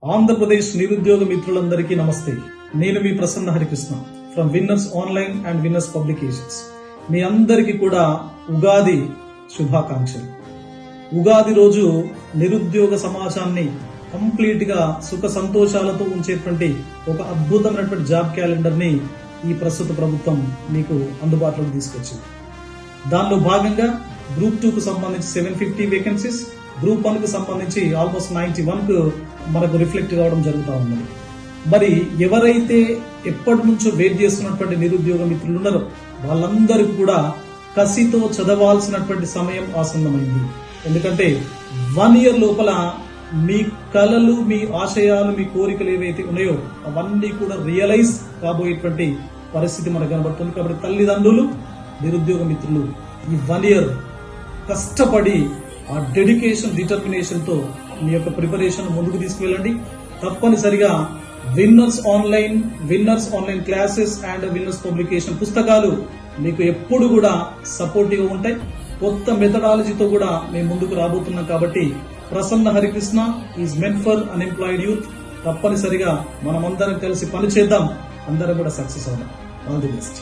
ఆంధ్రప్రదేశ్ నిరుద్యోగ మిత్రులందరికీ నమస్తే. నేను మీ Prasanna Harikrishna from winners online and winners publications. మీ అందరికీ కూడా ఉగాది శుభాకాంక్షలు. ఉగాది రోజు నిరుద్యోగ సమాజాన్ని కంప్లీట్ గా సుఖ సంతోషాలతో ఉంచేటువంటి ఒక అద్భుతమైనటువంటి జాబ్ క్యాలెండర్ ని ఈ ప్రస్తుత ప్రభుత్వం మీకు అందుబాటులోకి తీసుకొచ్చింది. దానిలో భాగంగా గ్రూప్ 2 కు సంబంధించి 750 వేకెన్సీస్, గ్రూప్ 1 కు సంబంధించి ఆల్మోస్ట్ 91 కు మనకు రిఫ్లెక్ట్ కావడం జరుగుతూ ఉన్నది. మరి ఎవరైతే ఎప్పటి నుంచో వెయిట్ చేస్తున్నటువంటి నిరుద్యోగ మిత్రులు ఉన్నారో వాళ్ళందరికీ కూడా కసితో చదవాల్సినటువంటి సమయం ఆసన్నమైంది. ఎందుకంటే 1 year లోపల మీ కలలు, మీ ఆశయాలు, మీ కోరికలు ఏవైతే ఉన్నాయో అవన్నీ కూడా రియలైజ్ కాబోయేటువంటి పరిస్థితి మనకు కనబడుతుంది. కాబట్టి తల్లిదండ్రులు, నిరుద్యోగ మిత్రులు ఈ 1 year కష్టపడి ఆ డెడికేషన్, డిటర్మినేషన్ తో మీ యొక్క ప్రిపరేషన్ ముందుకు తీసుకువెళ్ళండి. తప్పనిసరిగా winners online classes and winners publication పుస్తకాలు మీకు ఎప్పుడు కూడా సపోర్టివ్ గా ఉంటాయి. కొత్త మెథడాలజీతో కూడా మేము ముందుకు రాబోతున్నాం. కాబట్టి Prasanna Harikrishna is meant for unemployed youth. తప్పనిసరిగా మనమందరం కలిసి పనిచేద్దాం, అందరం కూడా సక్సెస్ అవుదాం. All the best.